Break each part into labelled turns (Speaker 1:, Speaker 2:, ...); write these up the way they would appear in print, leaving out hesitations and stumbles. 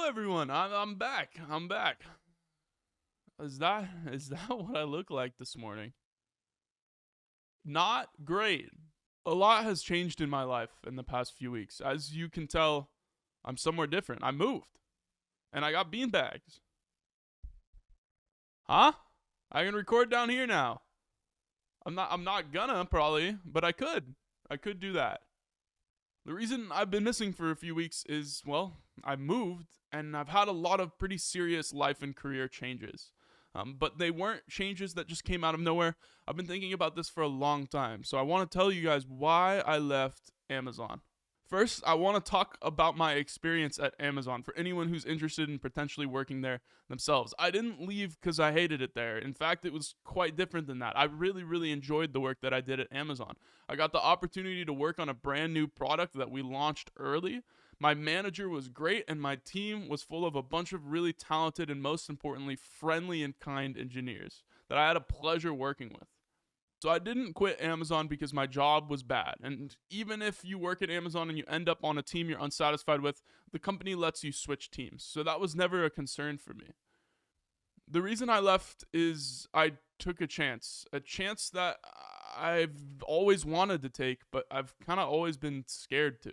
Speaker 1: Hello, everyone. I'm back. I'm back. Is that what I look like this morning? Not great. A lot has changed in my life in the past few weeks. As you can tell, I'm somewhere different. I moved, and I got beanbags. Huh? I can record down here now. I'm not gonna probably, but I could. I could do that. The reason I've been missing for a few weeks is, well, I moved and I've had a lot of pretty serious life and career changes. But they weren't changes that just came out of nowhere. I've been thinking about this for a long time. So I want to tell you guys why I left Amazon. First, I want to talk about my experience at Amazon for anyone who's interested in potentially working there themselves. I didn't leave because I hated it there. In fact, it was quite different than that. I really, really enjoyed the work that I did at Amazon. I got the opportunity to work on a brand new product that we launched early. My manager was great, and my team was full of a bunch of really talented and, most importantly, friendly and kind engineers that I had a pleasure working with. So I didn't quit Amazon because my job was bad. And even if you work at Amazon and you end up on a team you're unsatisfied with, the company lets you switch teams. So that was never a concern for me. The reason I left is I took a chance that I've always wanted to take, but I've kind of always been scared to.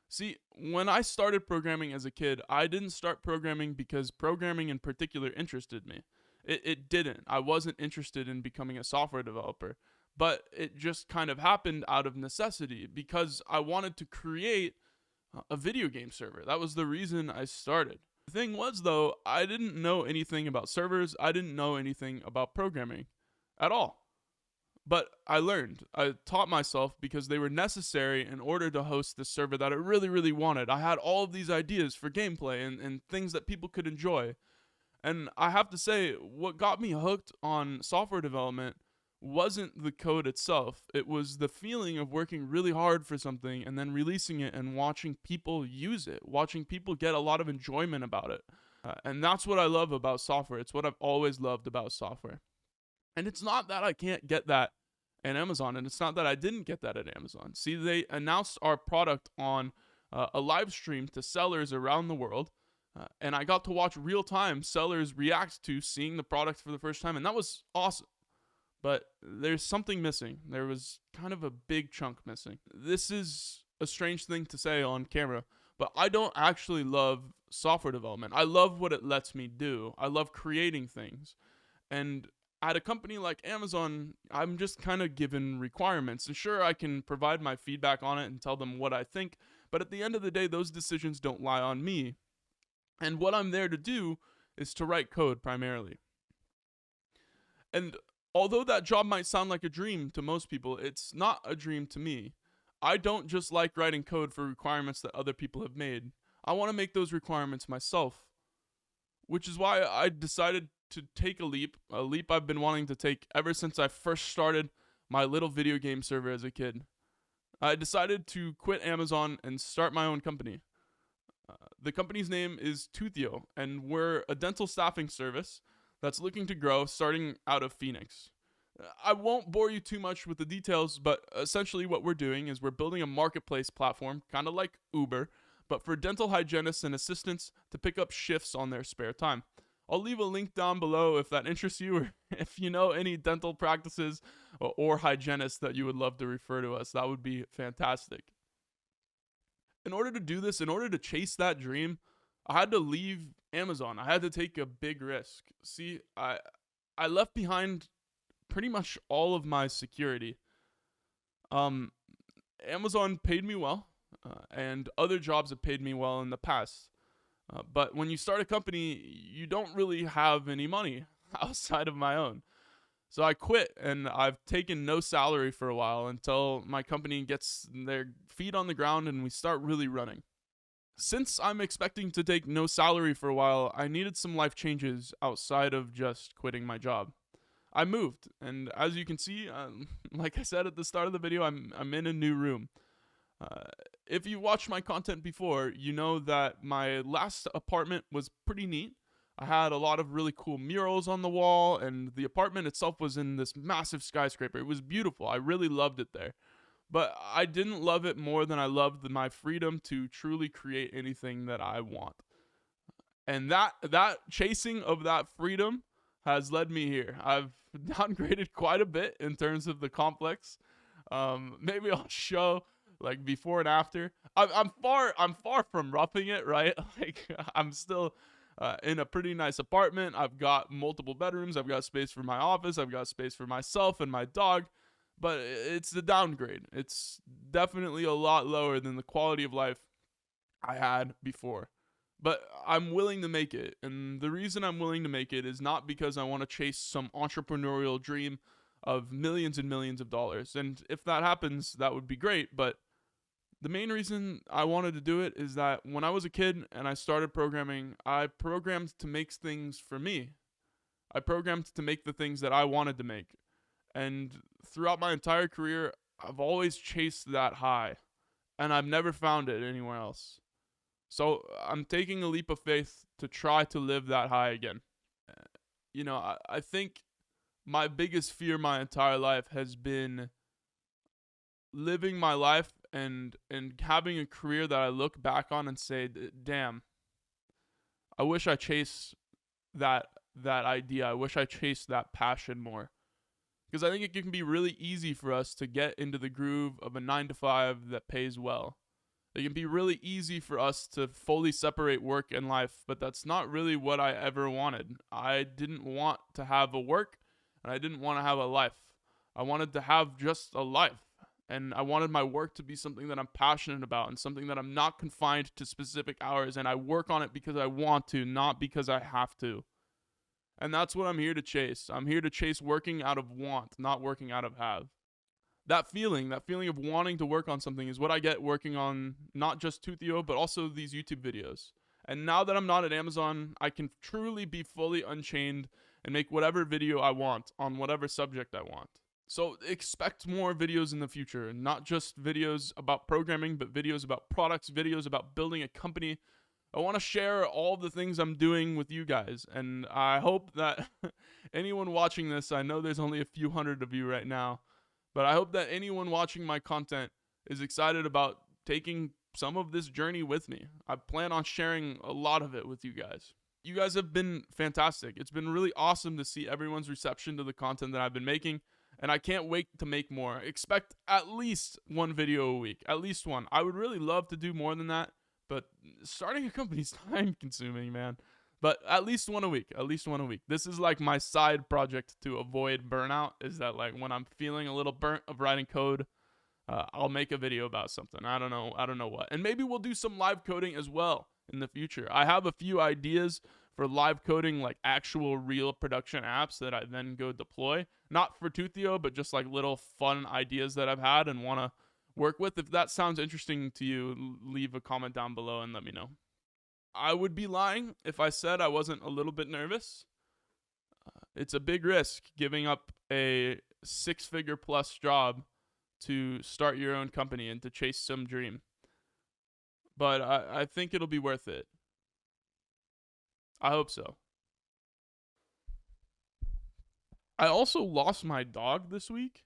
Speaker 1: See, when I started programming as a kid, I didn't start programming because programming in particular interested me. It didn't. I wasn't interested in becoming a software developer, but it just kind of happened out of necessity because I wanted to create a video game server. That was the reason I started. The thing was, though, I didn't know anything about servers, I didn't know anything about programming at all. But I learned. I taught myself because they were necessary in order to host this server that I really, really wanted. I had all of these ideas for gameplay and things that people could enjoy. And I have to say, what got me hooked on software development wasn't the code itself. It was the feeling of working really hard for something and then releasing it and watching people use it, watching people get a lot of enjoyment about it. And that's what I love about software. It's what I've always loved about software. And it's not that I can't get that at Amazon, and it's not that I didn't get that at Amazon. See, they announced our product on a live stream to sellers around the world. And I got to watch real time sellers react to seeing the product for the first time, and that was awesome. But there's something missing. There was kind of a big chunk missing. This is a strange thing to say on camera, but I don't actually love software development. I love what it lets me do. I love creating things. And at a company like Amazon, I'm just kind of given requirements. And sure, I can provide my feedback on it and tell them what I think, but at the end of the day, those decisions don't lie on me. And what I'm there to do is to write code primarily. And although that job might sound like a dream to most people, it's not a dream to me. I don't just like writing code for requirements that other people have made. I want to make those requirements myself. Which is why I decided to take a leap I've been wanting to take ever since I first started my little video game server as a kid. I decided to quit Amazon and start my own company. The company's name is Toothio, and we're a dental staffing service that's looking to grow starting out of Phoenix. I won't bore you too much with the details, but essentially what we're doing is we're building a marketplace platform, kind of like Uber, but for dental hygienists and assistants to pick up shifts on their spare time. I'll leave a link down below if that interests you, or if you know any dental practices or hygienists that you would love to refer to us. That would be fantastic. In order to do this, in order to chase that dream, I had to leave Amazon. I had to take a big risk. See, I left behind pretty much all of my security. Amazon paid me well, and other jobs have paid me well in the past. But when you start a company, you don't really have any money outside of my own. So I quit, and I've taken no salary for a while until my company gets their feet on the ground and we start really running. Since I'm expecting to take no salary for a while, I needed some life changes outside of just quitting my job. I moved, and as you can see, like I said at the start of the video, I'm in a new room. If you watched my content before, you know that my last apartment was pretty neat. I had a lot of really cool murals on the wall, and the apartment itself was in this massive skyscraper. It was beautiful. I really loved it there. But I didn't love it more than I loved my freedom to truly create anything that I want. And that chasing of that freedom has led me here. I've downgraded quite a bit in terms of the complex. Maybe I'll show like before and after. I'm far from roughing it, right? Like I'm still in a pretty nice apartment. I've got multiple bedrooms. I've got space for my office. I've got space for myself and my dog. But it's the downgrade. It's definitely a lot lower than the quality of life I had before. But I'm willing to make it. And the reason I'm willing to make it is not because I want to chase some entrepreneurial dream of millions and millions of dollars. And if that happens, that would be great. But the main reason I wanted to do it is that when I was a kid and I started programming, I programmed to make things for me. I programmed to make the things that I wanted to make. And throughout my entire career, I've always chased that high. And I've never found it anywhere else. So I'm taking a leap of faith to try to live that high again. I think my biggest fear my entire life has been living my life and having a career that I look back on and say, damn, I wish I chased that idea. I wish I chased that passion more. Because I think it can be really easy for us to get into the groove of a 9 to 5 that pays well. It can be really easy for us to fully separate work and life, but that's not really what I ever wanted. I didn't want to have a work, and I didn't want to have a life. I wanted to have just a life, and I wanted my work to be something that I'm passionate about and something that I'm not confined to specific hours, and I work on it because I want to, not because I have to. And that's what I'm here to chase. I'm here to chase working out of want, not working out of have. That feeling of wanting to work on something is what I get working on not just Toothio, but also these YouTube videos. And now that I'm not at Amazon, I can truly be fully unchained and make whatever video I want on whatever subject I want. So expect more videos in the future, not just videos about programming, but videos about products, videos about building a company. I want to share all the things I'm doing with you guys, and I hope that anyone watching this, I know there's only a few hundred of you right now, but I hope that anyone watching my content is excited about taking some of this journey with me. I plan on sharing a lot of it with you guys. You guys have been fantastic. It's been really awesome to see everyone's reception to the content that I've been making, and I can't wait to make more. Expect at least one video a week, at least one. I would really love to do more than that, but starting a company is time consuming, man. But at least one a week. This is like my side project to avoid burnout, is that like when I'm feeling a little burnt of writing code, I'll make a video about something. I don't know what. And maybe we'll do some live coding as well in the future. I have a few ideas for live coding, like actual real production apps that I then go deploy. Not for Toothio, but just like little fun ideas that I've had and want to work with. If that sounds interesting to you, leave a comment down below and let me know. I would be lying if I said I wasn't a little bit nervous. It's a big risk giving up a 6-figure plus job to start your own company and to chase some dream. But I think it'll be worth it. I hope so. I also lost my dog this week.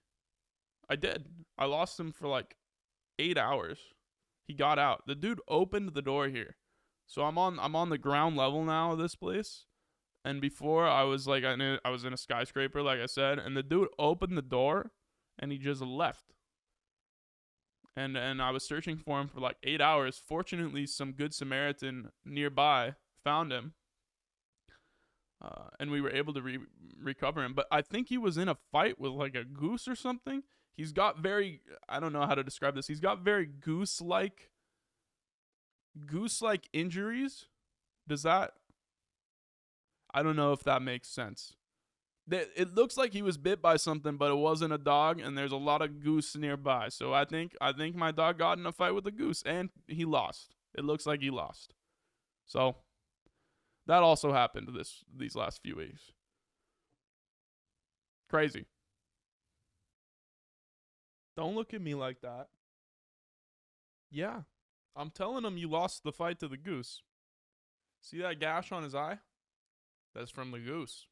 Speaker 1: I did. I lost him for like 8 hours. He got out. The dude opened the door here. So I'm on the ground level now of this place. And before I was like I was in a skyscraper, like I said, and the dude opened the door and he just left. And I was searching for him for like 8 hours. Fortunately, some good Samaritan nearby found him. And we were able to recover him. But I think he was in a fight with like a goose or something. He's got very, I don't know how to describe this. He's got very goose-like injuries. I don't know if that makes sense. It looks like he was bit by something, but it wasn't a dog, and there's a lot of goose nearby. So I think my dog got in a fight with a goose, and he lost. It looks like he lost. So that also happened these last few weeks. Crazy. Don't look at me like that. Yeah. I'm telling him you lost the fight to the goose. See that gash on his eye? That's from the goose.